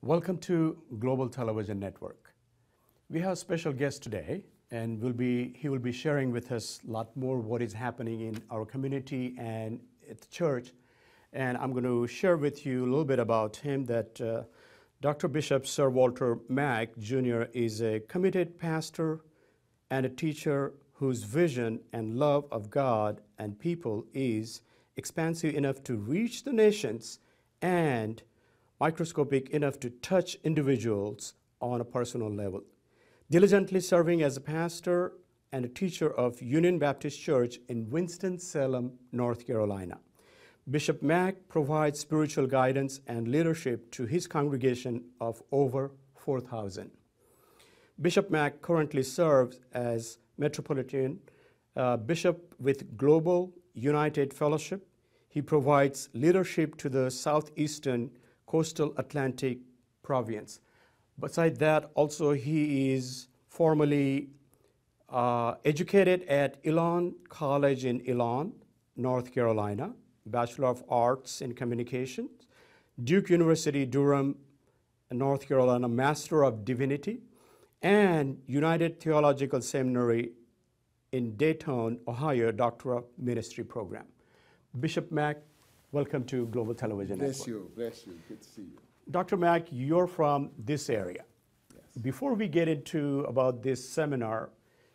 Welcome to Global Television Network. We have a special guest today, and he will be sharing with us a lot more what is happening in our community and at the church. And I'm going to share with you a little bit about him, that Dr. Bishop Sir Walter Mack Jr. is a committed pastor and a teacher whose vision and love of God and people is expansive enough to reach the nations and microscopic enough to touch individuals on a personal level. Diligently serving as a pastor and a teacher of Union Baptist Church in Winston-Salem, North Carolina. Bishop Mack provides spiritual guidance and leadership to his congregation of over 4,000. Bishop Mack currently serves as Metropolitan Bishop with Global United Fellowship. He provides leadership to the Southeastern Coastal Atlantic Province. Besides that, also he is formally educated at Elon College in Elon, North Carolina, Bachelor of Arts in Communications, Duke University, Durham, North Carolina, Master of Divinity, and United Theological Seminary in Dayton, Ohio, Doctor of Ministry program. Bishop Mack, welcome to Global Television Network. Bless you. Good to see you. Dr. Mack, you're from this area. Yes. Before we get into about this seminar,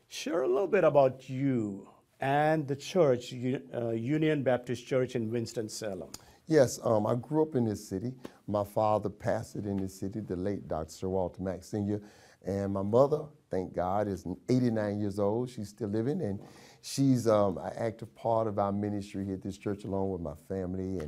share a little bit about you and the church, Union Baptist Church in Winston-Salem. Yes, I grew up in this city. My father pastored in this city, the late Dr. Sir Walter Mack Sr., and my mother, thank God, is 89 years old. She's still living, and she's an active part of our ministry here at this church along with my family.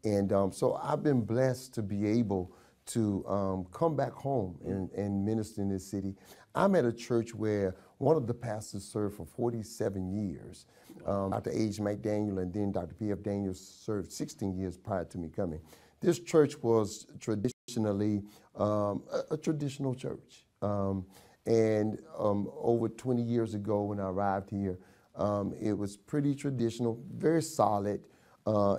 And so I've been blessed to be able to come back home and minister in this city. I'm at a church where one of the pastors served for 47 years. Dr. H. McDaniel and then Dr. P.F. Daniels served 16 years prior to me coming. This church was traditionally a traditional church. And over 20 years ago when I arrived here, it was pretty traditional, very solid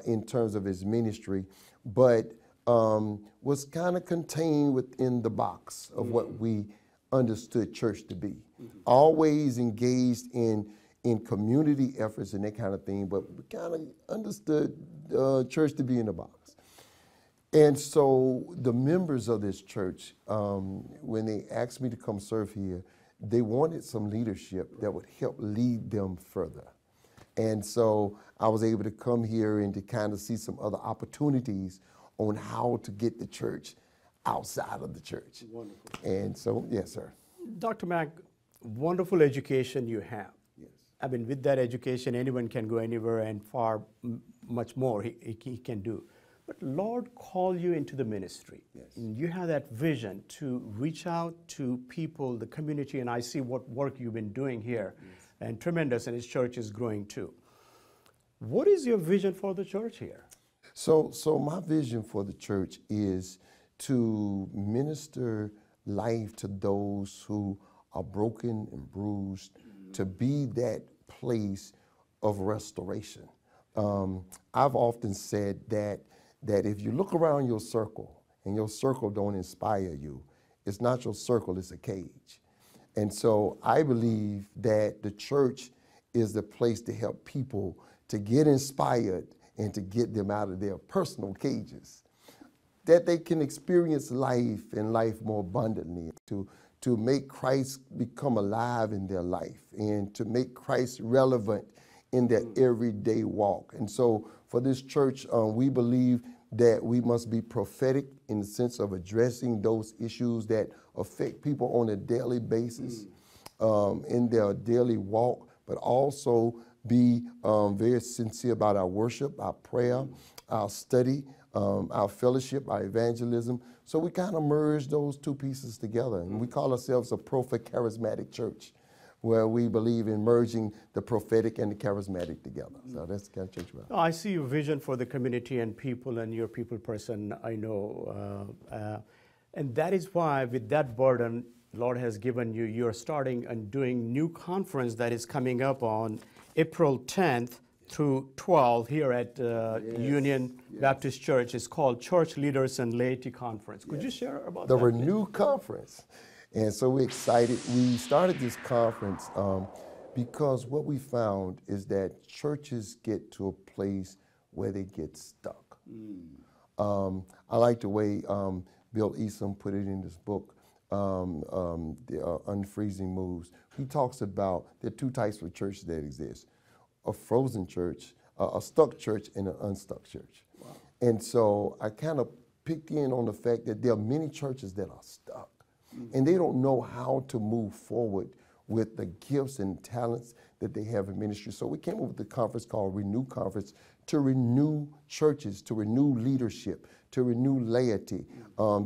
in terms of its ministry, but was kind of contained within the box of what we understood church to be. Always engaged in community efforts and that kind of thing, but we kind of understood church to be in the box. And so the members of this church, when they asked me to come serve here, they wanted some leadership that would help lead them further. And so I was able to come here and to kind of see some other opportunities on how to get the church outside of the church. Wonderful. And so, yes, sir. Dr. Mack, wonderful education you have. Yes. I mean, with that education, anyone can go anywhere and far much more he can do. But Lord called you into the ministry. Yes. And you have that vision to reach out to people, the community, and I see what work you've been doing here. Yes. And tremendous, and his church is growing too. What is your vision for the church here? So my vision for the church is to minister life to those who are broken and bruised, to be that place of restoration. I've often said that if you look around your circle and your circle don't inspire you, it's not your circle, it's a cage. And so I believe that the church is the place to help people to get inspired and to get them out of their personal cages, that they can experience life and life more abundantly, to make Christ become alive in their life and to make Christ relevant in their everyday walk. And so for this church, we believe that we must be prophetic in the sense of addressing those issues that affect people on a daily basis, in their daily walk, but also be very sincere about our worship, our prayer, our study, our fellowship, our evangelism. So we kind of merge those two pieces together. And we call ourselves a prophet-charismatic church, where we believe in merging the prophetic and the charismatic together. So that's the kind of church we are. I see your vision for the community and people, and you're a people person, I know. And that is why with that burden, Lord has given you, you're starting and doing new conference that is coming up on April 10th through 12 here at Union Baptist Church. It's called Church Leaders and Laity Conference. Could you share about the that? Renew Conference. And so we're excited. We started this conference because what we found is that churches get to a place where they get stuck. I like the way Bill Eason put it in this book, the Unfreezing Moves. He talks about there are two types of churches that exist: a frozen church, a stuck church, and an unstuck church. Wow. And so I kind of picked in on the fact that there are many churches that are stuck, and they don't know how to move forward with the gifts and talents that they have in ministry. So we came up with a conference called Renew Conference to renew churches, to renew leadership, to renew laity.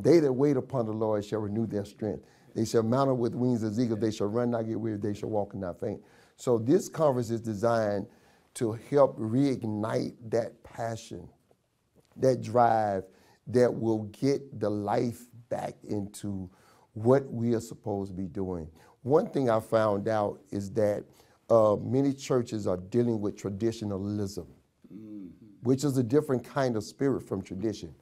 They that wait upon the Lord shall renew their strength. They shall mount up with wings as eagles. They shall run, not get weary. They shall walk and not faint. So this conference is designed to help reignite that passion, that drive that will get the life back into what we are supposed to be doing. One thing I found out is that many churches are dealing with traditionalism, which is a different kind of spirit from tradition.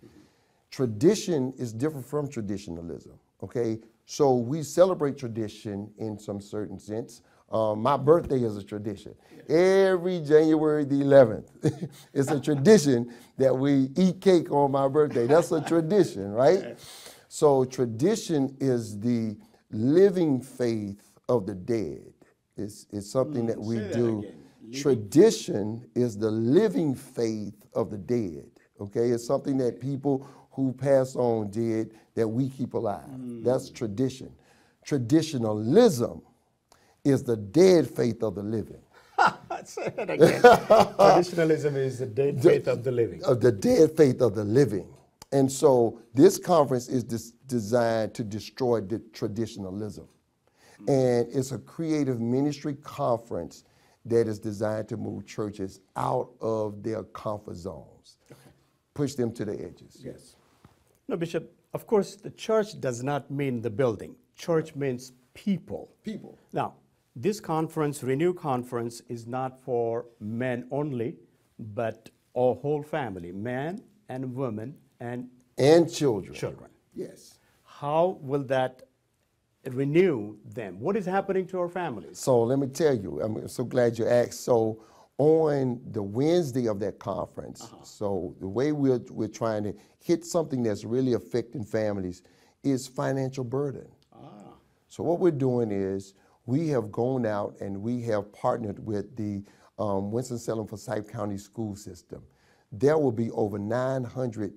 Tradition is different from traditionalism, okay? So we celebrate tradition in some certain sense. My birthday is a tradition. Every January the 11th, it's a tradition that we eat cake on my birthday. That's a tradition, right? So tradition is the living faith of the dead. It's something that we do. Tradition is the living faith of the dead, okay? It's something that people who pass on did that we keep alive. That's tradition. Traditionalism is the dead faith of the living. Say that again. Traditionalism is the dead faith of the living. Of the dead faith of the living. And so this conference is designed to destroy the traditionalism. And it's a creative ministry conference that is designed to move churches out of their comfort zones, push them to the edges. Yes. No, Bishop, of course, the church does not mean the building. Church means people. People. Now, this conference, Renew Conference, is not for men only, but a whole family, men and women and children. Children. Yes. How will that renew them? What is happening to our families? So let me tell you, I'm so glad you asked. So on the Wednesday of that conference, so the way we're trying to hit something that's really affecting families is financial burden. So what we're doing is we have gone out and we have partnered with the Winston-Salem Forsyth County School System. There will be over 900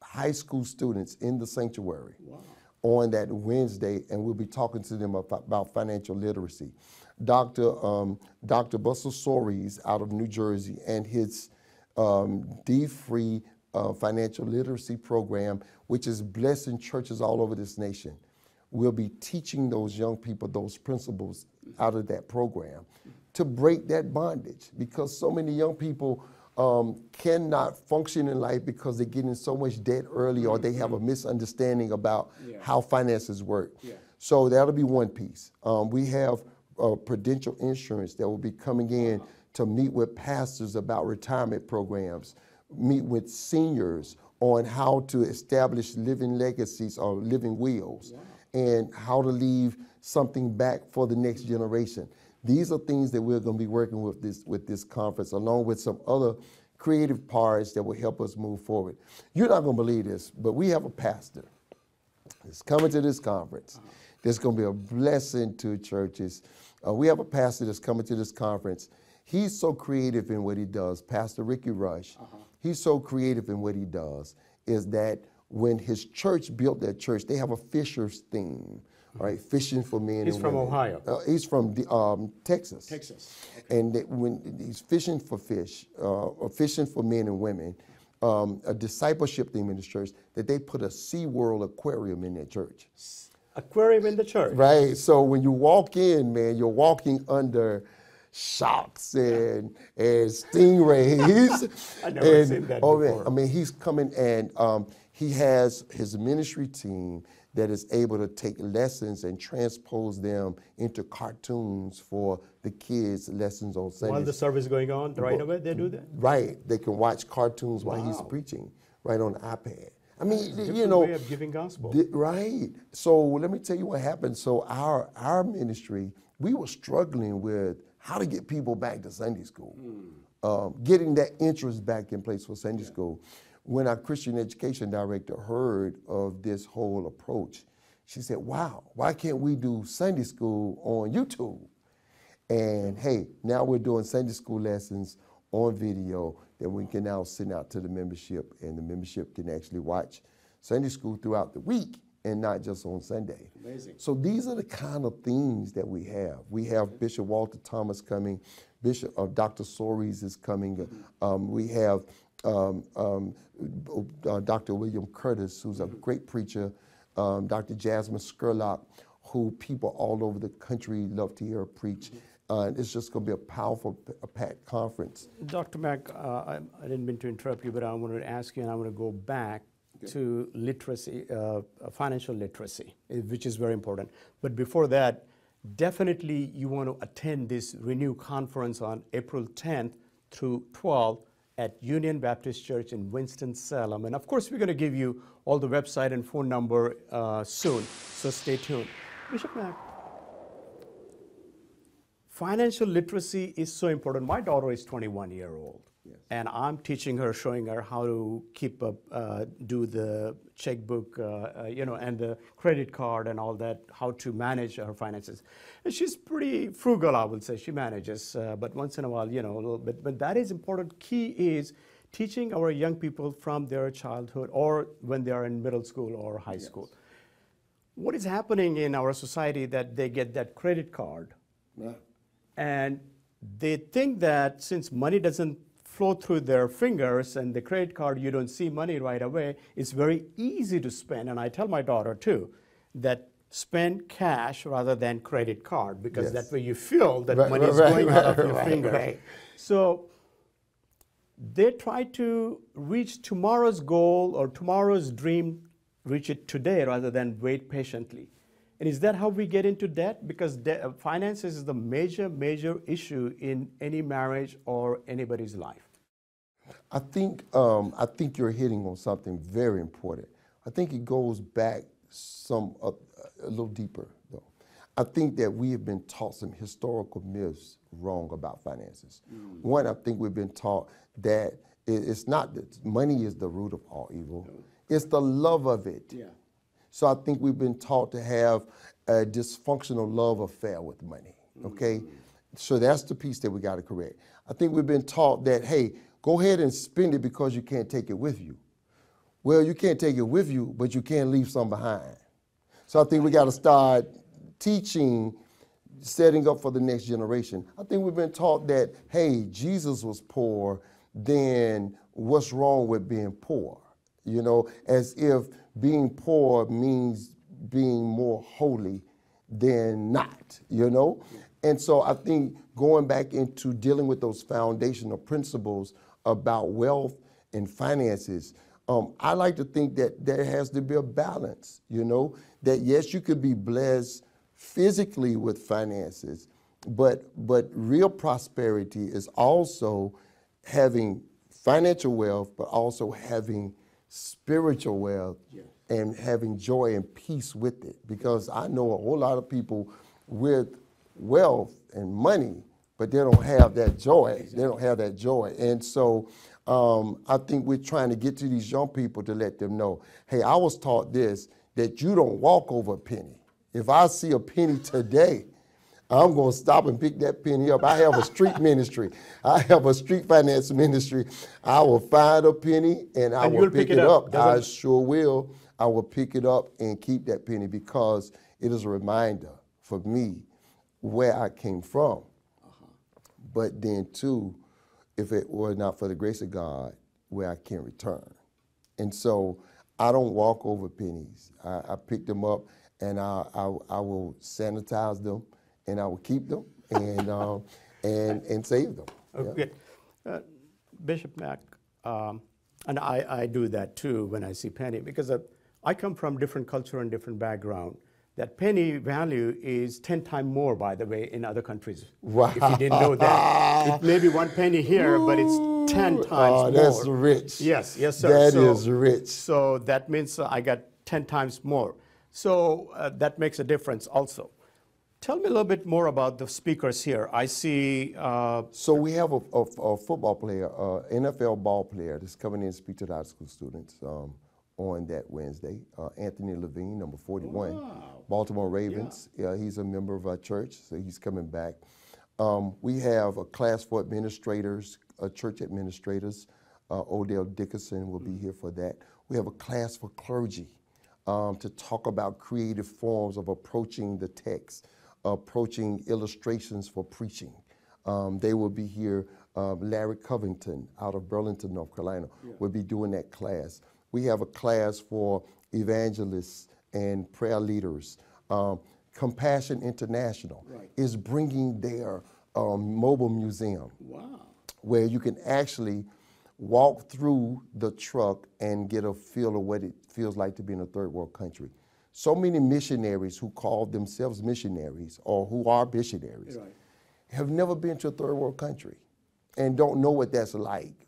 high school students in the sanctuary on that Wednesday, and we'll be talking to them about financial literacy. Dr. Buster Soares out of New Jersey and his D-Free financial literacy program, which is blessing churches all over this nation, will be teaching those young people those principles out of that program to break that bondage, because so many young people cannot function in life because they get in so much debt early, or they have a misunderstanding about how finances work. So that'll be one piece. We have Prudential Insurance that will be coming in to meet with pastors about retirement programs, meet with seniors on how to establish living legacies or living wills, and how to leave something back for the next generation. These are things that we're going to be working with this conference, along with some other creative parts that will help us move forward. You're not going to believe this, but we have a pastor that's coming to this conference. That's going to be a blessing to churches. We have a pastor that's coming to this conference. He's so creative in what he does. Pastor Ricky Rush, he's so creative in what he does, is that when his church built that church, they have a fisher's theme. Right, fishing for men. He's and from women. Ohio. He's from Texas. Texas. Okay. And when he's fishing for fish, or fishing for men and women, a discipleship theme in the church, that they put a SeaWorld aquarium in their church. Aquarium in the church. Right. So when you walk in, man, you're walking under sharks and stingrays. I never seen that before. I mean, he's coming and He has his ministry team that is able to take lessons and transpose them into cartoons for the kids' lessons on Sundays. While the service is going on, right away they do that? Right. They can watch cartoons while he's Wow. preaching right on the iPad. I mean, Different way of giving gospel. Right. So let me tell you what happened. So our ministry, we were struggling with how to get people back to Sunday school, getting that interest back in place for Sunday school. When our Christian education director heard of this whole approach, she said, wow, why can't we do Sunday school on YouTube? And hey, now we're doing Sunday school lessons on video that we can now send out to the membership, and the membership can actually watch Sunday school throughout the week and not just on Sunday. Amazing. So these are the kind of things that we have. We have Bishop Walter Thomas coming, Dr. Soares is coming. We have Dr. William Curtis, who's a great preacher, Dr. Jasmine Skurlock, who people all over the country love to hear preach. It's just going to be a powerful, packed conference. Dr. Mack, I didn't mean to interrupt you, but I wanted to ask you, and I want to go back to literacy, financial literacy, which is very important. But before that, definitely you want to attend this Renew conference on April 10th through 12th at Union Baptist Church in Winston-Salem. And of course, we're going to give you all the website and phone number soon, so stay tuned. Bishop Mack, financial literacy is so important. My daughter is 21 years old. Yes. And I'm teaching her, showing her how to keep up, do the checkbook, and the credit card and all that, how to manage her finances. And she's pretty frugal, I would say. She manages, but once in a while, a little bit. But that is important. Key is teaching our young people from their childhood or when they are in middle school or high school. What is happening in our society that they get that credit card, and they think that since money doesn't flow through their fingers and the credit card, you don't see money right away, it's very easy to spend. And I tell my daughter too, that spend cash rather than credit card, because that way you feel that money is going out of your finger. So they try to reach tomorrow's goal or tomorrow's dream, reach it today rather than wait patiently. And is that how we get into debt? Because finances is the major issue in any marriage or anybody's life. I think you're hitting on something very important. I think it goes back a little deeper, though. I think that we have been taught some historical myths wrong about finances. One, I think we've been taught that it's not that money is the root of all evil. It's the love of it. Yeah. So I think we've been taught to have a dysfunctional love affair with money, okay? So that's the piece that we got to correct. I think we've been taught that, hey, go ahead and spend it because you can't take it with you. Well, you can't take it with you, but you can leave some behind. So I think we got to start teaching, setting up for the next generation. I think we've been taught that, hey, Jesus was poor, then what's wrong with being poor? As if being poor means being more holy than not, And so I think going back into dealing with those foundational principles about wealth and finances, I like to think that there has to be a balance, that yes, you could be blessed physically with finances, but real prosperity is also having financial wealth, but also having spiritual wealth and having joy and peace with it. Because I know a whole lot of people with wealth and money, but they don't have that joy. Exactly. They don't have that joy. And so I think we're trying to get to these young people to let them know, hey, I was taught this, that you don't walk over a penny. If I see a penny today, I'm going to stop and pick that penny up. I have a street ministry. I have a street finance ministry. I will find a penny and I will pick it up. I sure will. I will pick it up and keep that penny because it is a reminder for me where I came from. But then too, if it were not for the grace of God, where I can return. And so I don't walk over pennies. I pick them up and I will sanitize them and I will keep them and save them. Okay. Bishop Mack, And I do that too when I see Penny, because I come from different culture and different background. That penny value is 10 times more, by the way, in other countries. Wow. If you didn't know that. It may be 1 penny here, but it's 10 times more. That's rich. Yes, yes, sir. That is rich. So that means I got 10 times more. So that makes a difference also. Tell me a little bit more about the speakers here. I see. So we have a football player, NFL ball player that's coming in to speak to the high school students on that Wednesday. Anthony Levine, number 41, Wow. Baltimore Ravens. Yeah. He's a member of our church, so he's coming back. We have a class for administrators, church administrators. Odell Dickerson will be here for that. We have a class for clergy to talk about creative forms of approaching the text, approaching illustrations for preaching. They will be here. Larry Covington out of Burlington, North Carolina, will be doing that class. We have a class for evangelists and prayer leaders. Compassion International is bringing their mobile museum. Wow. Where you can actually walk through the truck and get a feel of what it feels like to be in a third world country. So many missionaries who call themselves missionaries or who are missionaries have never been to a third world country and don't know what that's like.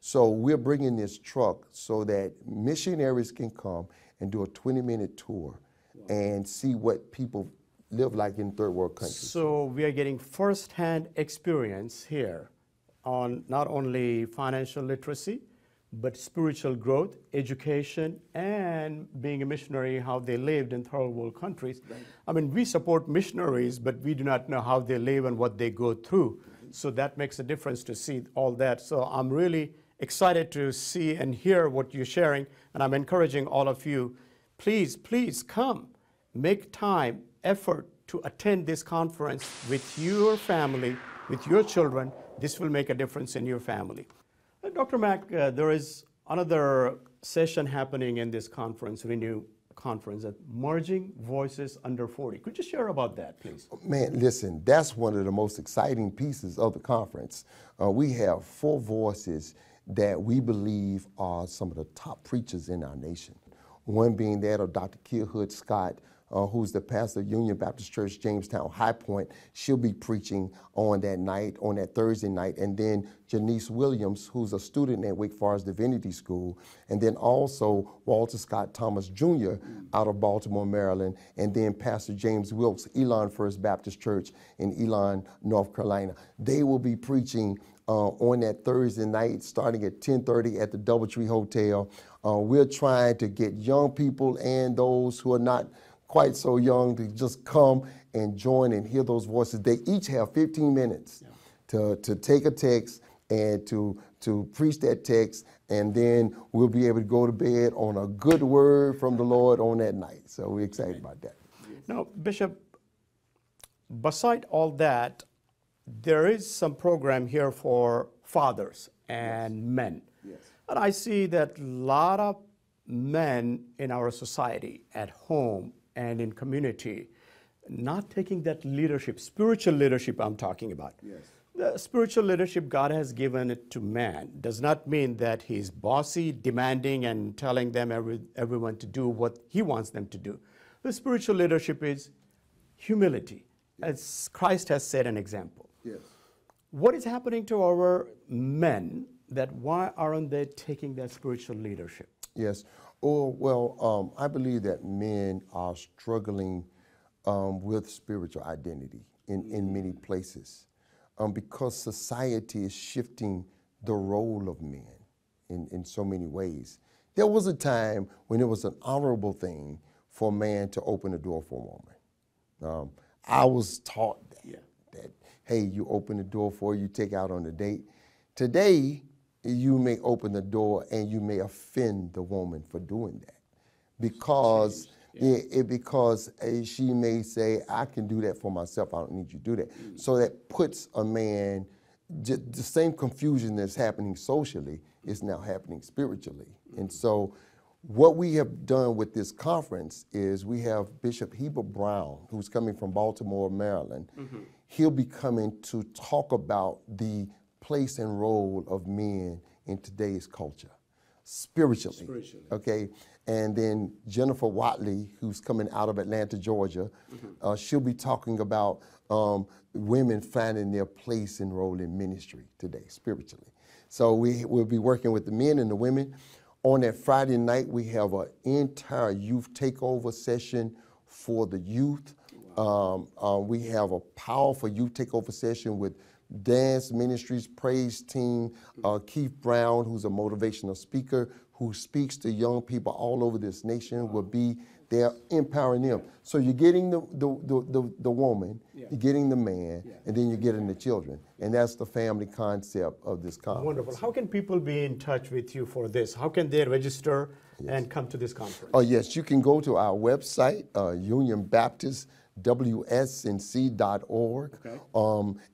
So we're bringing this truck so that missionaries can come and do a 20-minute tour and see what people live like in third world countries. So we are getting first-hand experience here on not only financial literacy, but spiritual growth, education, and being a missionary, how they lived in third world countries. I mean, we support missionaries, but we do not know how they live and what they go through. So that makes a difference to see all that. So I'm really excited to see and hear what you're sharing, and I'm encouraging all of you, please, please come, make time, effort to attend this conference with your family, with your children. This will make a difference in your family. Dr. Mack, there is another session happening in this conference, Renew Conference, at Merging Voices Under 40. Could you share about that, please? Man, listen, that's one of the most exciting pieces of the conference. We have 4 voices that we believe are some of the top preachers in our nation. One being that of Dr. Kia Hood Scott, who's the pastor of Union Baptist Church, Jamestown High Point. She'll be preaching on that night, on that Thursday night. And then Janice Williams, who's a student at Wake Forest Divinity School. And then also Walter Scott Thomas Jr. out of Baltimore, Maryland. And then Pastor James Wilkes, Elon First Baptist Church in Elon, North Carolina. They will be preaching on that Thursday night, starting at 10:30 at the Doubletree Hotel. We're trying to get young people and those who are not quite so young to just come and join and hear those voices. They each have 15 minutes to take a text and to preach that text, and then we'll be able to go to bed on a good word from the Lord on that night. So we're excited about that. Now, Bishop, beside all that, there is some program here for fathers and men. Yes. And I see that a lot of men in our society, at home and in community, not taking that leadership, spiritual leadership I'm talking about. Yes. The spiritual leadership God has given it to man does not mean that he's bossy, demanding, and telling them everyone to do what he wants them to do. The spiritual leadership is humility, as Christ has set an example. Yes. What is happening to our men that why aren't they taking that spiritual leadership? Yes. Oh, well, I believe that men are struggling with spiritual identity in many places because society is shifting the role of men in so many ways. There was a time when it was an honorable thing for a man to open the door for a woman. I was taught that, hey, you open the door for her, you take out on a date. Today, you may open the door and you may offend the woman for doing that because she may say, I can do that for myself, I don't need you to do that. So that puts a man, the same confusion that's happening socially is now happening spiritually. And so what we have done with this conference is we have Bishop Heber Brown, who's coming from Baltimore, Maryland. He'll be coming to talk about the place and role of men in today's culture. spiritually. Okay, and then Jennifer Watley, who's coming out of Atlanta, Georgia, she'll be talking about women finding their place and role in ministry today, spiritually. So we'll be working with the men and the women. On that Friday night, we have an entire youth takeover session for the youth. We have a powerful youth takeover session with Dance Ministries Praise Team, Keith Brown, who's a motivational speaker, who speaks to young people all over this nation, will be there empowering them. So you're getting the woman, you're getting the man, and then you're getting the children. And that's the family concept of this conference. Wonderful. How can people be in touch with you for this? How can they register and come to this conference? Oh, yes, you can go to our website, unionbaptistwsnc.org,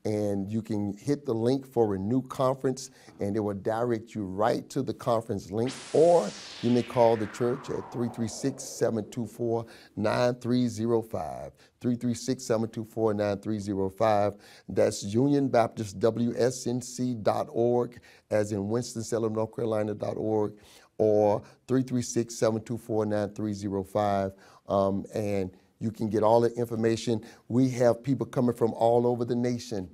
and you can hit the link for a new conference, and it will direct you right to the conference link, or you may call the church at 336-724-9305, 336-724-9305. That's unionbaptistwsnc.org, as in Winston-Salem, North Carolina.org, or 336-724-9305, and you can get all the information. We have people coming from all over the nation.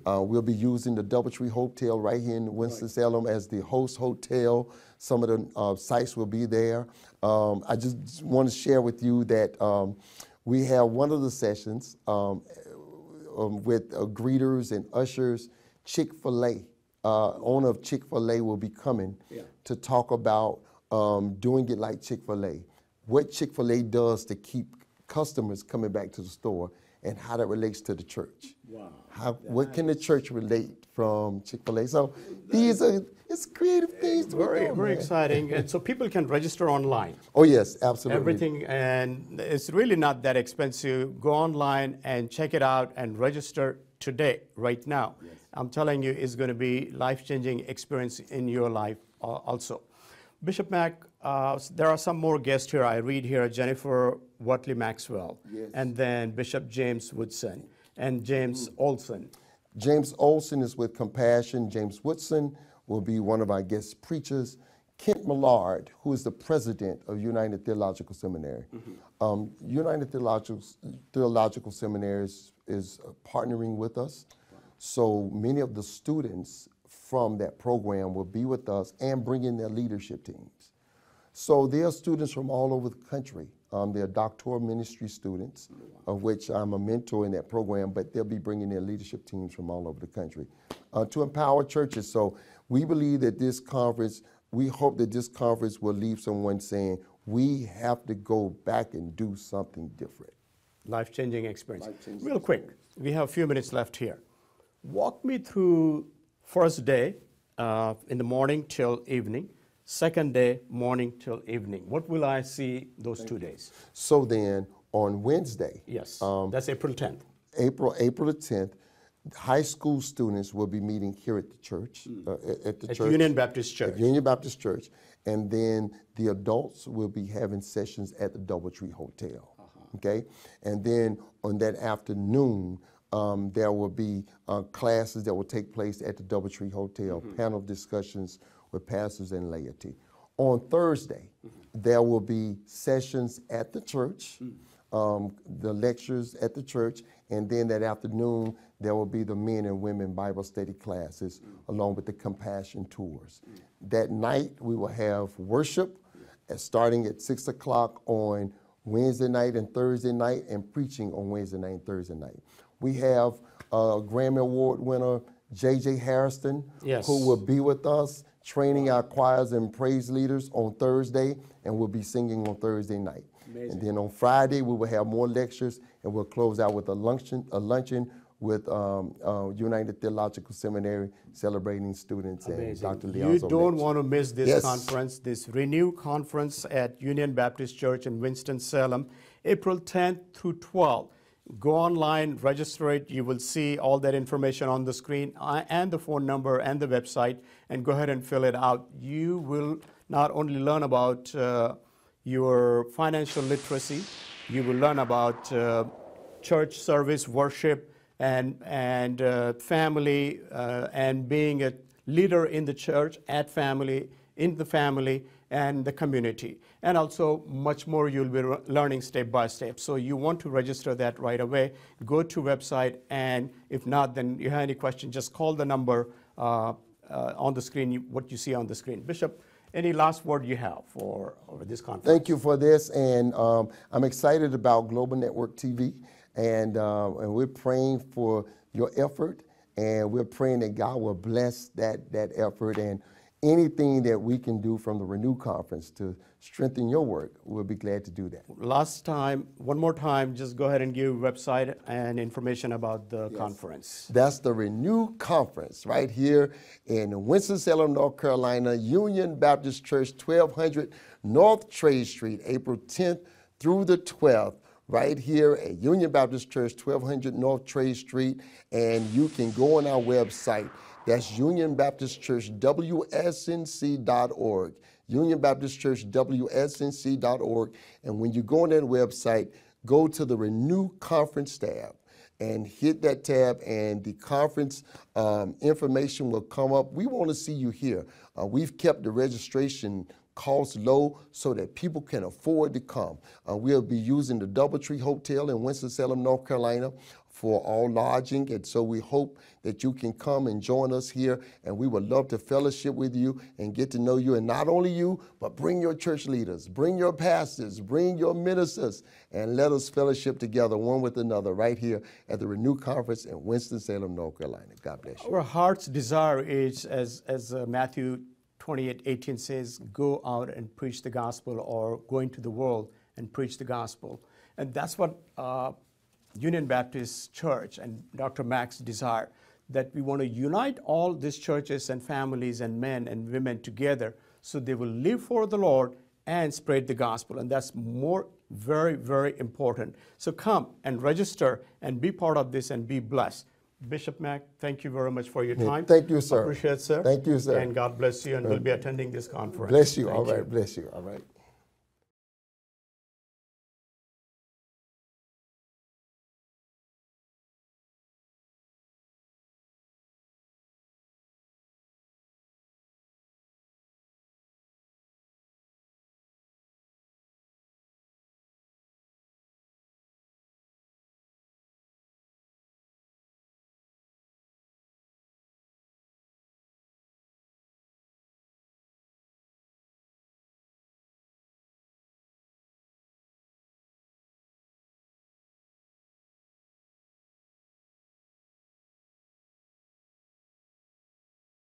We'll be using the Doubletree Hotel right here in Winston-Salem as the host hotel. Some of the sites will be there. I just want to share with you that we have one of the sessions with greeters and ushers. Chick-fil-A, owner of Chick-fil-A, will be coming to talk about doing it like Chick-fil-A. What Chick-fil-A does to keep customers coming back to the store, and how that relates to the church. Wow. What can the church relate from Chick-fil-A? So it's creative things to Very exciting. And so people can register online. Oh yes, absolutely. Everything, and it's really not that expensive. Go online and check it out and register today, right now. Yes. I'm telling you, it's going to be life-changing experience in your life also. Bishop Mack, there are some more guests here. I read here Jennifer Watley Maxwell, and then Bishop James Woodson, and James Olson. James Olson is with Compassion. James Woodson will be one of our guest preachers. Kent Millard, who is the president of United Theological Seminary. United Theological Seminary is partnering with us, so many of the students from that program will be with us and bring in their leadership teams. So there are students from all over the country. They're doctoral ministry students, of which I'm a mentor in that program, but they'll be bringing their leadership teams from all over the country to empower churches. So we believe that this conference, we hope that this conference will leave someone saying, we have to go back and do something different. Life-changing experience. Real quick, we have a few minutes left here. Walk me through first day in the morning till evening, second day morning till evening. What will I see those 2 days? So then on Wednesday, yes, that's April 10th. April the 10th, high school students will be meeting here at the church, at church, Union Baptist Church. At Union Baptist Church, and then the adults will be having sessions at the Doubletree Hotel. Okay, and then on that afternoon, there will be classes that will take place at the Doubletree Hotel, panel discussions with pastors and laity. On Thursday, there will be sessions at the church, the lectures at the church, and then that afternoon, there will be the men and women Bible study classes along with the compassion tours. That night, we will have worship starting at 6 o'clock on Wednesday night and Thursday night, and preaching on Wednesday night and Thursday night. We have Grammy Award winner J.J. Harrison, who will be with us training our choirs and praise leaders on Thursday, and we'll be singing on Thursday night. Amazing. And then on Friday, we will have more lectures, and we'll close out with a luncheon with United Theological Seminary celebrating students. Amazing. And Dr. Leon. You don't want to miss this conference, this Renew Conference at Union Baptist Church in Winston-Salem, April 10th through 12th. Go online, register it. You will see all that information on the screen and the phone number and the website, and go ahead and fill it out. You will not only learn about your financial literacy, you will learn about church service, worship, and family, and being a leader in the church at family in the family and the community. And also much more you'll be learning step by step. So you want to register that right away. Go to website, and if not, then you have any question, just call the number on the screen, what you see on the screen. Bishop, any last word you have for this conference? Thank you for this, and I'm excited about Global Network TV, and we're praying for your effort, and we're praying that God will bless that effort, and anything that we can do from the Renew Conference to strengthen your work, we'll be glad to do that. One more time, just go ahead and give website and information about the conference. That's the Renew Conference right here in Winston-Salem, North Carolina, Union Baptist Church, 1200 North Trade Street, April 10th through the 12th. Right here at Union Baptist Church, 1200 North Trade Street, and you can go on our website. That's Union Baptist Church, WSNC.org. Union Baptist Church, WSNC.org. And when you go on that website, go to the Renew Conference tab and hit that tab, and the conference information will come up. We want to see you here. We've kept the registration costs low so that people can afford to come. We'll be using the DoubleTree Hotel in Winston-Salem, North Carolina for all lodging, and so we hope that you can come and join us here, and we would love to fellowship with you and get to know you, and not only you, but bring your church leaders, bring your pastors, bring your ministers, and let us fellowship together one with another right here at the Renew Conference in Winston-Salem, North Carolina. God bless you. Our heart's desire is, as Matthew 28:18 says, go out and preach the gospel, or go into the world and preach the gospel. And that's what Union Baptist Church and Dr. Max desire, that we want to unite all these churches and families and men and women together so they will live for the Lord and spread the gospel. And that's very, very important. So come and register and be part of this and be blessed. Bishop Mack, thank you very much for your time. Thank you, sir. Appreciate it, sir. Thank you, sir. And God bless you, and we'll be attending this conference. Bless you. Thank All right. Bless you. All right.